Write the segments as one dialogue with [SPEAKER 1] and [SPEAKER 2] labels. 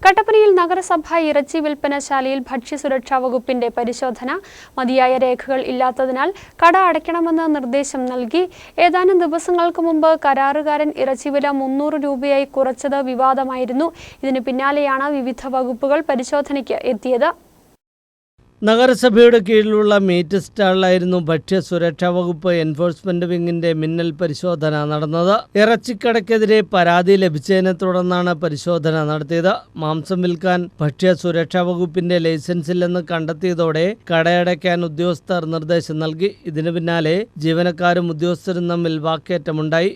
[SPEAKER 1] കട്ടപ്പനയിൽ നഗരസഭ ഇറച്ചി വിൽപ്പനശാലയിൽ ഭക്ഷ്യസുരക്ഷാ വകുപ്പിന്റെ പരിശോധന മതിയായ രേഖകൾ ഇല്ലാത്തതിനാൽ കട അടയ്ക്കണമെന്ന് നിർദ്ദേശം നൽകി. ഏതാനും ദിവസങ്ങൾക്ക് മുമ്പ് കരാറുകാരൻ ഇറച്ചിവില 300 രൂപയായി കുറച്ചത് വിവാദമായിരുന്നു. ഇതിന് പിന്നാലെയാണ് വിവിധ വകുപ്പുകൾ പരിശോധനയ്ക്ക് എത്തിയത്.
[SPEAKER 2] നഗരസഭയുടെ കീഴിലുള്ള മീറ്റ് സ്റ്റാളിലായിരുന്നു ഭക്ഷ്യസുരക്ഷാ വകുപ്പ് എൻഫോഴ്സ്മെന്റ് വിങ്ങിന്റെ മിന്നൽ പരിശോധന നടന്നത്. ഇറച്ചിക്കടയ്ക്കെതിരെ പരാതി ലഭിച്ചതിനെ തുടർന്നാണ് പരിശോധന നടത്തിയത്. മാംസം വിൽക്കാൻ ഭക്ഷ്യസുരക്ഷാ വകുപ്പിന്റെ ലൈസൻസ് ഇല്ലെന്ന് കണ്ടെത്തിയതോടെ കടയടയ്ക്കാൻ ഉദ്യോഗസ്ഥർ നിർദ്ദേശം നൽകി. ഇതിനു പിന്നാലെ ജീവനക്കാരും ഉദ്യോഗസ്ഥരും തമ്മിൽ വാക്കേറ്റമുണ്ടായി.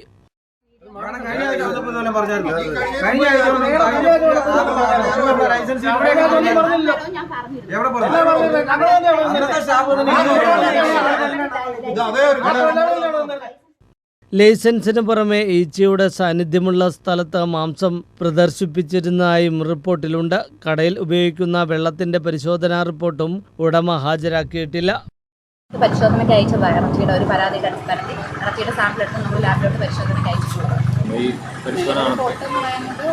[SPEAKER 2] ലൈസൻസിന് പുറമെ ഈച്ചയുടെ സാന്നിധ്യമുള്ള സ്ഥലത്ത് മാംസം പ്രദർശിപ്പിച്ചിരുന്നതായും റിപ്പോർട്ടിലുണ്ട്. കടയിൽ ഉപയോഗിക്കുന്ന വെള്ളത്തിന്റെ പരിശോധനാ റിപ്പോർട്ടും ഉടമ ഹാജരാക്കിയിട്ടില്ല.
[SPEAKER 3] പരിശോധനയ്ക്ക് അയച്ചതാണ്. ഇറച്ചിയുടെ ഒരു പരാതിയുടെ അടിസ്ഥാനത്തിൽ ഇറച്ചിയുടെ സാമ്പിൾ എടുത്ത് നമ്മൾ ലാബിലോട്ട് പരിശോധനയ്ക്ക് അയച്ചിട്ടുള്ളത്. റിപ്പോർട്ട് എന്ന് പറയുന്നത്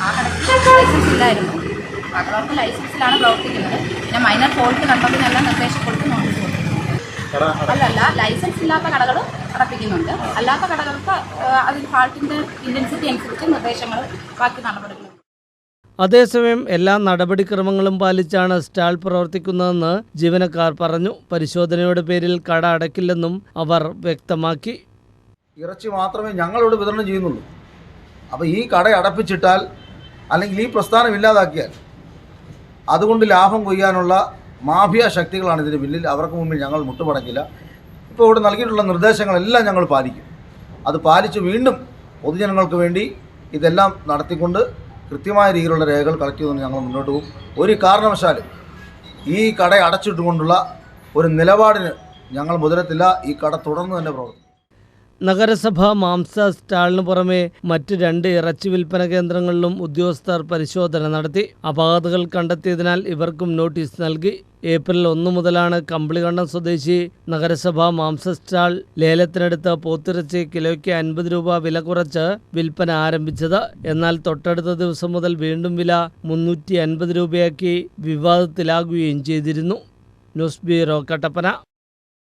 [SPEAKER 3] ആ കടയ്ക്ക് ലൈസൻസ് ഇല്ലായിരുന്നു. കടകൾക്ക് ലൈസൻസിലാണ് പ്രവർത്തിക്കുന്നത്. പിന്നെ മൈനർ ഫോൾട്ട് കണ്ടതിനെല്ലാം നിർദ്ദേശം കൊടുത്ത് നോട്ടീസ് കൊടുക്കുന്നുണ്ട്. അല്ലല്ല, ലൈസൻസ് ഇല്ലാത്ത കടകൾ അടപ്പിക്കുന്നുണ്ട്. അല്ലാത്ത കടകൾക്ക് അതിൽ ഫാൾട്ടിൻ്റെ ഇൻറ്റൻസിറ്റി അനുസരിച്ച് നിർദ്ദേശങ്ങൾ ബാക്കി നടപടികൾ.
[SPEAKER 2] അതേസമയം എല്ലാ നടപടിക്രമങ്ങളും പാലിച്ചാണ് സ്റ്റാൾ പ്രവർത്തിക്കുന്നതെന്ന് ജീവനക്കാർ പറഞ്ഞു. പരിശോധനയുടെ പേരിൽ കട അടയ്ക്കില്ലെന്നും അവർ വ്യക്തമാക്കി.
[SPEAKER 4] ഇറച്ചി മാത്രമേ ഞങ്ങളിവിടെ വിതരണം ചെയ്യുന്നുള്ളൂ. അപ്പോൾ ഈ കട അടപ്പിച്ചിട്ടാൽ അല്ലെങ്കിൽ ഈ പ്രസ്ഥാനം ഇല്ലാതാക്കിയാൽ അതുകൊണ്ട് ലാഭം കൊയ്യാനുള്ള മാഫിയ ശക്തികളാണ് ഇതിന് പിന്നിൽ. അവർക്ക് മുമ്പിൽ ഞങ്ങൾ മുട്ടുമടക്കില്ല. ഇപ്പോൾ ഇവിടെ നൽകിയിട്ടുള്ള നിർദ്ദേശങ്ങളെല്ലാം ഞങ്ങൾ പാലിക്കും. അത് പാലിച്ച് വീണ്ടും പൊതുജനങ്ങൾക്ക് വേണ്ടി ഇതെല്ലാം നടത്തിക്കൊണ്ട് കൃത്യമായ രീതിയിലുള്ള രേഖകൾ കളക്ട് ചെയ്തുകൊണ്ട് ഞങ്ങൾ മുന്നോട്ട് പോകും. ഒരു കാരണവശാലും ഈ കട അടച്ചിട്ടുകൊണ്ടുള്ള ഒരു നിലപാടിന് ഞങ്ങൾ മുതിരത്തില്ല. ഈ കട തുടർന്ന് തന്നെ പ്രവർത്തിക്കും.
[SPEAKER 2] നഗരസഭ മാംസ സ്റ്റാളിന് പുറമെ മറ്റ് 2 ഇറച്ചി വിൽപ്പന കേന്ദ്രങ്ങളിലും ഉദ്യോഗസ്ഥർ പരിശോധന നടത്തി. അപാകതകൾ കണ്ടെത്തിയതിനാൽ ഇവർക്കും നോട്ടീസ് നൽകി. ഏപ്രിൽ 1 മുതലാണ് കമ്പിളികണ്ടം സ്വദേശി നഗരസഭ മാംസ സ്റ്റാൾ ലേലത്തിനെടുത്ത് പോത്തിറച്ചി കിലോയ്ക്ക് 50 രൂപ വില കുറച്ച് വിൽപ്പന ആരംഭിച്ചത്. എന്നാൽ തൊട്ടടുത്ത ദിവസം മുതൽ വീണ്ടും വില 350 രൂപയാക്കി വിവാദത്തിലാകുകയും ചെയ്തിരുന്നു. News bureau, Kattappana.